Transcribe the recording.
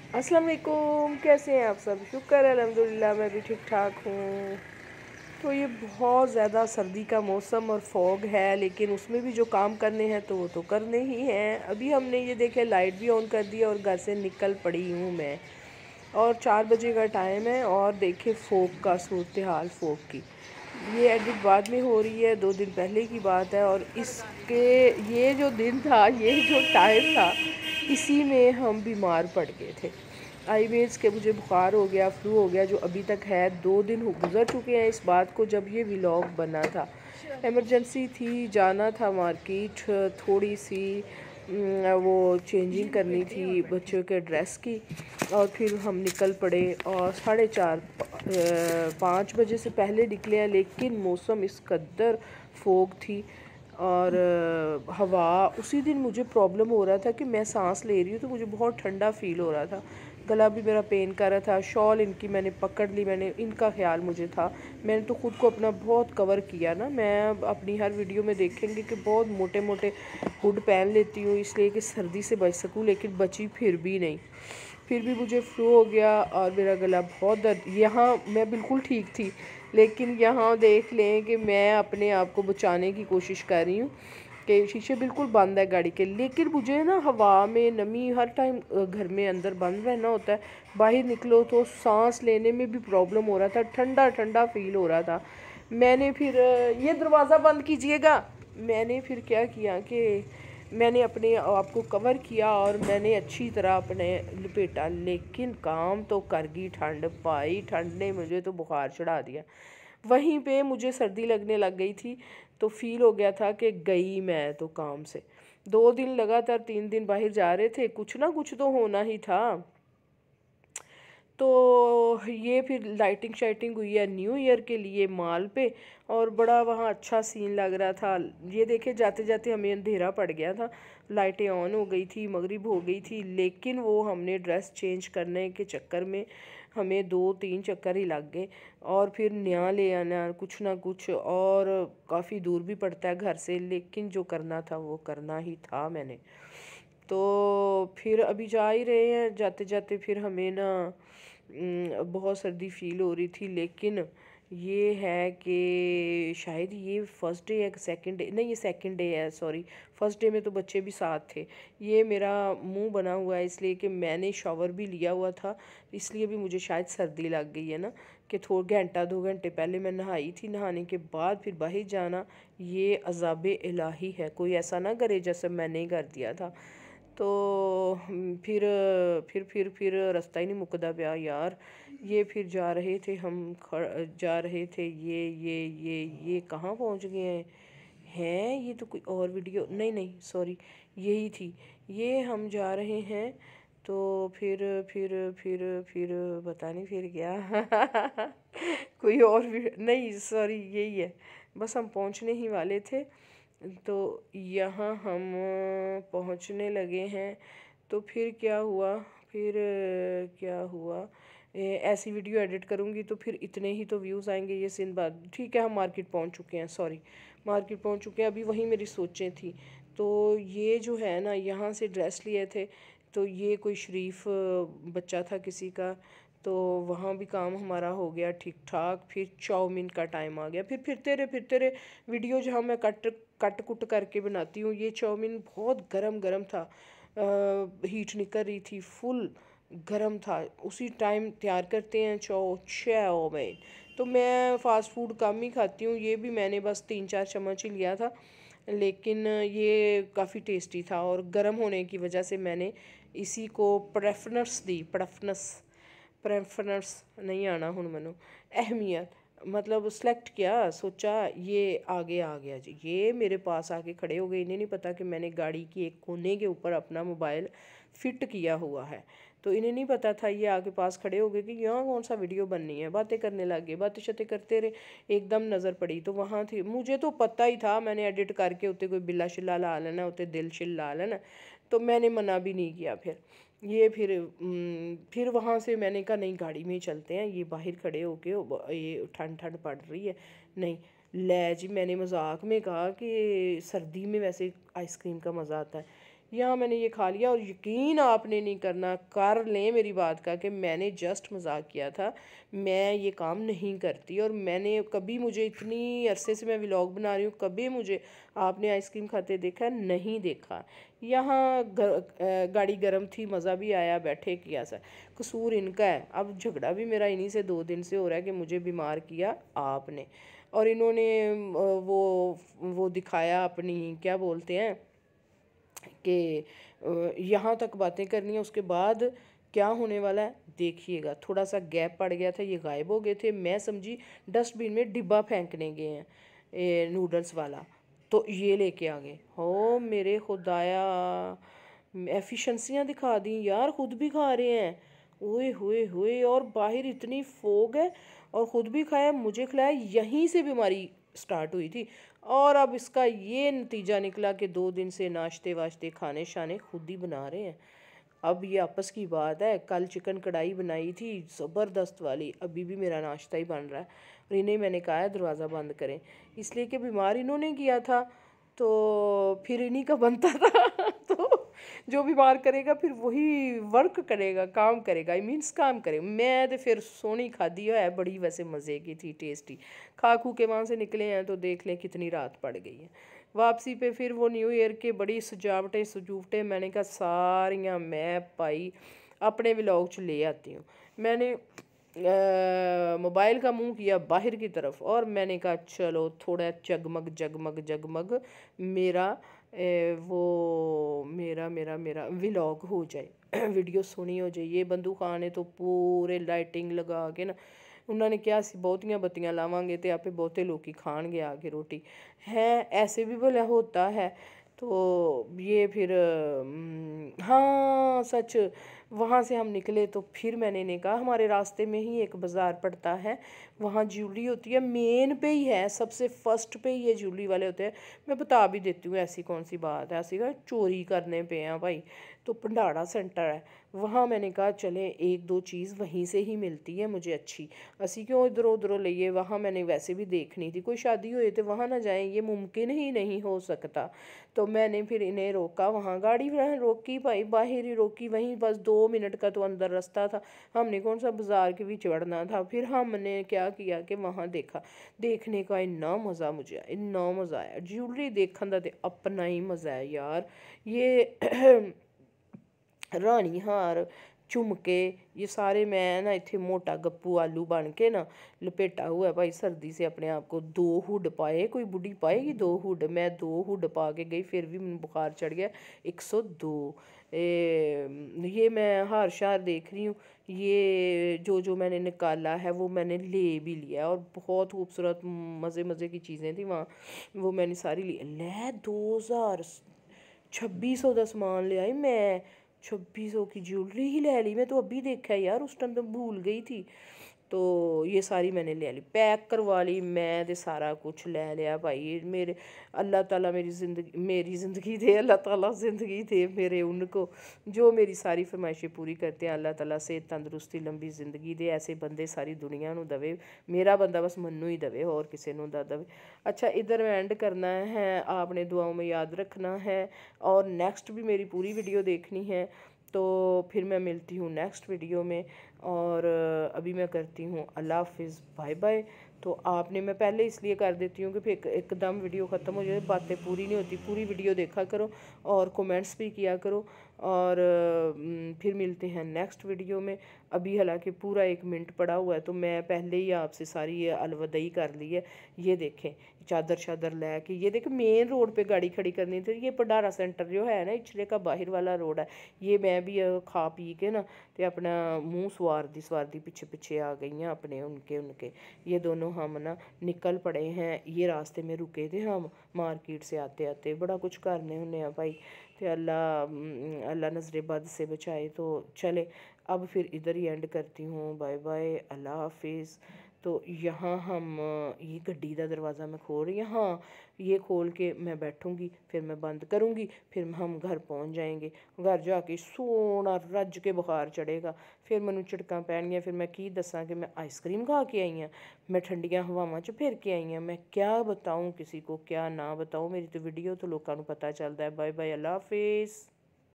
अस्सलाम वालेकुम, कैसे हैं आप सब। शुक्र है अल्हम्दुलिल्लाह, मैं भी ठीक ठाक हूँ। तो ये बहुत ज़्यादा सर्दी का मौसम और फॉग है, लेकिन उसमें भी जो काम करने हैं तो वो तो करने ही हैं। अभी हमने ये देखे लाइट भी ऑन कर दी और घर से निकल पड़ी हूँ मैं। और 4 बजे का टाइम है और देखे फॉग का सूरत हाल फॉग की। ये एडिट बाद में हो रही है, 2 दिन पहले की बात है। और इसके ये जो दिन था, ये जो टाइम था, इसी में हम बीमार पड़ गए थे। आईवेज के मुझे बुखार हो गया, फ्लू हो गया, जो अभी तक है। 2 दिन गुजर चुके हैं इस बात को जब ये व्लॉग बना था। इमरजेंसी थी, जाना था मार्केट, थोड़ी सी वो चेंजिंग करनी थी बच्चों के ड्रेस की। और फिर हम निकल पड़े और 4:30 5 बजे से पहले निकले हैं, लेकिन मौसम इस कदर फोग थी। और हवा, उसी दिन मुझे प्रॉब्लम हो रहा था कि मैं सांस ले रही हूँ तो मुझे बहुत ठंडा फील हो रहा था। गला भी मेरा पेन कर रहा था। शॉल इनकी मैंने पकड़ ली, मैंने इनका ख्याल मुझे था। मैंने तो ख़ुद को अपना बहुत कवर किया ना। मैं अपनी हर वीडियो में देखेंगे कि बहुत मोटे मोटे हुड पहन लेती हूँ इसलिए कि सर्दी से बच सकूँ, लेकिन बची फिर भी नहीं। फिर भी मुझे फ्लू हो गया और मेरा गला बहुत दर्द। यहाँ मैं बिल्कुल ठीक थी, लेकिन यहाँ देख लें कि मैं अपने आप को बचाने की कोशिश कर रही हूँ कि शीशे बिल्कुल बंद है गाड़ी के, लेकिन मुझे ना हवा में नमी हर टाइम, घर में अंदर बंद रहना होता है। बाहर निकलो तो सांस लेने में भी प्रॉब्लम हो रहा था, ठंडा ठंडा फील हो रहा था। मैंने फिर ये दरवाज़ा बंद कीजिएगा। मैंने फिर क्या किया कि मैंने अपने आप को कवर किया और मैंने अच्छी तरह अपने लपेटा, लेकिन काम तो कर गई ठंड। पाई ठंड ने मुझे तो बुखार चढ़ा दिया। वहीं पे मुझे सर्दी लगने लग गई थी, तो फील हो गया था कि गई मैं तो काम से। 2 दिन लगातार, 3 दिन बाहर जा रहे थे, कुछ ना कुछ तो होना ही था। तो ये फिर लाइटिंग शाइटिंग हुई है न्यू ईयर के लिए मॉल पे, और बड़ा वहाँ अच्छा सीन लग रहा था। ये देखे जाते जाते हमें अंधेरा पड़ गया था, लाइटें ऑन हो गई थी, मगरिब हो गई थी, लेकिन वो हमने ड्रेस चेंज करने के चक्कर में हमें 2-3 चक्कर ही लग गए। और फिर नया ले आना कुछ ना कुछ, और काफ़ी दूर भी पड़ता है घर से, लेकिन जो करना था वो करना ही था मैंने। तो फिर अभी जा ही रहे हैं, जाते जाते फिर हमें ना बहुत सर्दी फील हो रही थी। लेकिन ये है कि शायद ये फर्स्ट डे है कि सेकंड डे, नहीं ये सेकंड डे है, सॉरी। फर्स्ट डे में तो बच्चे भी साथ थे। ये मेरा मुंह बना हुआ है इसलिए कि मैंने शावर भी लिया हुआ था, इसलिए भी मुझे शायद सर्दी लग गई है ना, कि थोड़ा घंटा 2 घंटे पहले मैं नहाई थी। नहाने के बाद फिर बाहर जाना, ये अज़ाबे इलाही है। कोई ऐसा ना करे जैसे मैंने ही कर दिया था। तो फिर रास्ता ही नहीं मुकदा पिया यार। ये फिर जा रहे थे हम, जा रहे थे, ये कहाँ पहुँच गए हैं। ये तो कोई और वीडियो, नहीं नहीं सॉरी, यही थी। ये हम जा रहे हैं, तो फिर पता नहीं फिर क्या कोई और भी नहीं, सॉरी यही है। बस हम पहुंचने ही वाले थे, तो यहाँ हम पहुँचने लगे हैं। तो फिर क्या हुआ, फिर क्या हुआ, ऐसी वीडियो एडिट करूँगी तो फिर इतने ही तो व्यूज़ आएंगे, ये सिंध बात। ठीक है, हम मार्केट पहुँच चुके हैं, सॉरी मार्केट पहुँच चुके हैं। अभी वही मेरी सोचें थी। तो ये जो है ना, यहाँ से ड्रेस लिए थे, तो ये कोई शरीफ बच्चा था किसी का, तो वहाँ भी काम हमारा हो गया ठीक ठाक। फिर चाउमीन का टाइम आ गया। फिर फिरते रहे वीडियो जहाँ मैं कट कुट करके बनाती हूँ। ये चाउमीन बहुत गरम गरम था, हीट निकल रही थी, फुल गरम था। उसी टाइम तैयार करते हैं चाउमीन। तो मैं फ़ास्ट फूड कम ही खाती हूँ, ये भी मैंने बस 3-4 चम्मच ही लिया था, लेकिन ये काफ़ी टेस्टी था। और गर्म होने की वजह से मैंने इसी को प्रेफरेंस दी। प्रेफरेंस नहीं आना हूँ मैनू, अहमियत मतलब सेलेक्ट किया। सोचा ये आगे आ गया जी, ये मेरे पास आके खड़े हो गए। इन्हें नहीं पता कि मैंने गाड़ी की एक कोने के ऊपर अपना मोबाइल फिट किया हुआ है, तो इन्हें नहीं पता था। ये आके पास खड़े हो गए कि यहाँ कौन सा वीडियो बननी है। बातें करने लगे, बातें शतें करते रहे, एकदम नज़र पड़ी तो वहाँ थी। मुझे तो पता ही था, मैंने एडिट करके उत्ते कोई बिल्ला शिल्ला ला लेना, उत्ते दिल शिल ला लेना, तो मैंने मना भी नहीं किया। फिर वहाँ से मैंने कहा नहीं, गाड़ी में ही चलते हैं। ये बाहर खड़े होके ये ठंड ठंड पड़ रही है, नहीं ले जी। मैंने मजाक में कहा कि सर्दी में वैसे आइसक्रीम का मज़ा आता है। यहाँ मैंने ये खा लिया, और यकीन आपने नहीं करना, कर लें मेरी बात का, कि मैंने जस्ट मजाक किया था, मैं ये काम नहीं करती। और मैंने कभी, मुझे इतनी अरसे से मैं व्लॉग बना रही हूँ, कभी मुझे आपने आइसक्रीम खाते देखा नहीं देखा। यहाँ गाड़ी गर्म थी, मज़ा भी आया, बैठे किया सा, कसूर इनका है। अब झगड़ा भी मेरा इन्हीं से 2 दिन से हो रहा है कि मुझे बीमार किया आपने, और इन्होंने वो दिखाया अपनी, क्या बोलते हैं कि यहाँ तक बातें करनी है, उसके बाद क्या होने वाला है देखिएगा। थोड़ा सा गैप पड़ गया था, ये गायब हो गए थे, मैं समझी डस्टबिन में डिब्बा फेंकने गए हैं नूडल्स वाला, तो ये लेके आ गए। हो मेरे खुदाया, एफिशिएंसियाँ दिखा दी यार, खुद भी खा रहे हैं, ओए हुए हुए, और बाहर इतनी फोग है, और ख़ुद भी खाया, मुझे खिलाया, यहीं से बीमारी स्टार्ट हुई थी। और अब इसका ये नतीजा निकला कि 2 दिन से नाश्ते वाश्ते खाने शाने खुद ही बना रहे हैं। अब ये आपस की बात है, कल चिकन कढ़ाई बनाई थी ज़बरदस्त वाली, अभी भी मेरा नाश्ता ही बन रहा है, और इन्हें मैंने कहा है दरवाज़ा बंद करें, इसलिए कि बीमार इन्होंने किया था, तो फिर इन्हीं का बनता था तो जो बीमार करेगा फिर वही वर्क करेगा, काम करेगा, आई मीन्स काम करेगा। मैं तो फिर सोनी खादी है, बड़ी वैसे मज़े की थी, टेस्टी। खा खू के वहाँ से निकले हैं तो देख लें कितनी रात पड़ गई है। वापसी पे फिर वो न्यू ईयर के बड़ी सजावटें सजूवटें मैंने कहा सारियाँ मैं पाई अपने व्लॉग च ले आती हूँ। मैंने मोबाइल का मुंह किया बाहर की तरफ, और मैंने कहा चलो थोड़ा जगमग जगमग जगमग मेरा वो मेरा मेरा मेरा व्लॉग हो जाए वीडियो सोनी हो जाए। ये बंदू खान ने तो पूरे लाइटिंग लगा के ना, उन्होंने क्या सी बहुतियाँ बत्तियाँ लावांगे तो आपे बहुते लोग खाणगे आके रोटी, है ऐसे भी भला होता है। तो ये फिर हाँ सच, वहाँ से हम निकले तो फिर मैंने इन्हें कहा हमारे रास्ते में ही एक बाज़ार पड़ता है, वहाँ ज्वेलरी होती है, मेन पे ही है, सबसे फर्स्ट पे ही ये ज्वेलरी वाले होते हैं। मैं बता भी देती हूँ, ऐसी कौन सी बात है, ऐसी का चोरी करने पे हैं भाई। तो भंडारा सेंटर है वहाँ, मैंने कहा चले एक दो चीज़ वहीं से ही मिलती है मुझे अच्छी, असी क्यों इधरों उधरों लिए। वहाँ मैंने वैसे भी देखनी थी, कोई शादी हुई तो वहाँ ना जाएं, ये मुमकिन ही नहीं हो सकता। तो मैंने फिर इन्हें रोका, वहाँ गाड़ी वहाँ रोकी भाई, बाहर ही रोकी, वहीं बस 2 मिनट का तो अंदर रास्ता था, हमने कौन सा बाज़ार के भी चढ़ना था। फिर हमने क्या किया कि वहाँ देखा, देखने का इन्ना मज़ा, मुझे इन्ना मज़ा आया, ज्वेलरी देखने का तो अपना ही मज़ा है यार। ये रानी हार झुमके ये सारे मैं ना इतने मोटा गप्पू आलू बन के ना लपेटा हुआ है भाई, सर्दी से अपने आप को। 2 हुड पाए, कोई बुढ़ी पाएगी 2 हुड, मैं 2 हुड पा के गई, फिर भी मैंने बुखार चढ़ गया 102। ये मैं हार शार देख रही हूँ, ये जो जो मैंने निकाला है वो मैंने ले भी लिया, और बहुत खूबसूरत मज़े मज़े की चीज़ें थी वहाँ, वो मैंने सारी ली। ले 2600 का समान ले आई मैं, 2600 की ज्वेलरी ही ले ली मैं, तो अभी देखा है यार, उस टाइम तो भूल गई थी। तो ये सारी मैंने ले ली, पैक करवा ली मैं, तो सारा कुछ ले लिया भाई। मेरे अल्लाह ताला मेरी ज़िंदगी दे, अल्लाह ताला ज़िंदगी दे मेरे उनको जो मेरी सारी फरमाइशें पूरी करते हैं। अल्लाह ताला से तंदरुस्ती लंबी ज़िंदगी दे, ऐसे बंदे सारी दुनिया नू दवे, मेरा बंदा बस मन्नू ही दवे और किसी नू दा दवे। अच्छा इधर मैं एंड करना है, आपने दुआओं में याद रखना है, और नेक्स्ट भी मेरी पूरी वीडियो देखनी है। तो फिर मैं मिलती हूँ नेक्स्ट वीडियो में, और अभी मैं करती हूँ अल्लाह हाफिज़, बाय बाय। तो आपने, मैं पहले इसलिए कर देती हूँ कि फिर एकदम वीडियो ख़त्म हो जाए, बातें पूरी नहीं होती, पूरी वीडियो देखा करो और कमेंट्स भी किया करो। और फिर मिलते हैं नेक्स्ट वीडियो में। अभी हालांकि पूरा 1 मिनट पड़ा हुआ है, तो मैं पहले ही आपसे सारी ये अलविदाई कर ली है। ये देखें चादर शादर लै के, ये देखें मेन रोड पे गाड़ी खड़ी करनी थी। ये भंडारा सेंटर जो है ना, इचले का बाहर वाला रोड है, ये मैं भी खा पी के ना तो अपना मुँह स्वारदी पीछे पीछे आ गई हैं अपने, उनके ये दोनों हम ना निकल पड़े हैं। ये रास्ते में रुके थे हम, मार्केट से आते आते बड़ा कुछ करने होने हैं भाई, तो अल्लाह नज़र बद से बचाए। तो चले अब फिर इधर ही एंड करती हूँ, बाय बाय, अल्लाह हाफिज़। तो यहाँ हम ये गड्डी का दरवाज़ा मैं खोल रही हूँ, हाँ ये खोल के मैं बैठूँगी, फिर मैं बंद करूँगी, फिर हम घर पहुँच जाएंगे। घर जाके सोना रज के बुखार चढ़ेगा, फिर मैनू झिड़कां पैणगियां, फिर मैं की दसां कि मैं आइसक्रीम खा के आई हाँ, मैं ठंडियां हवावां च फिर के आई हाँ। मैं क्या बताऊँ किसी को, क्या ना बताऊँ, मेरी तो वीडियो तो लोगों को पता चलता है। बाय बाय, अल्लाह हाफिज़।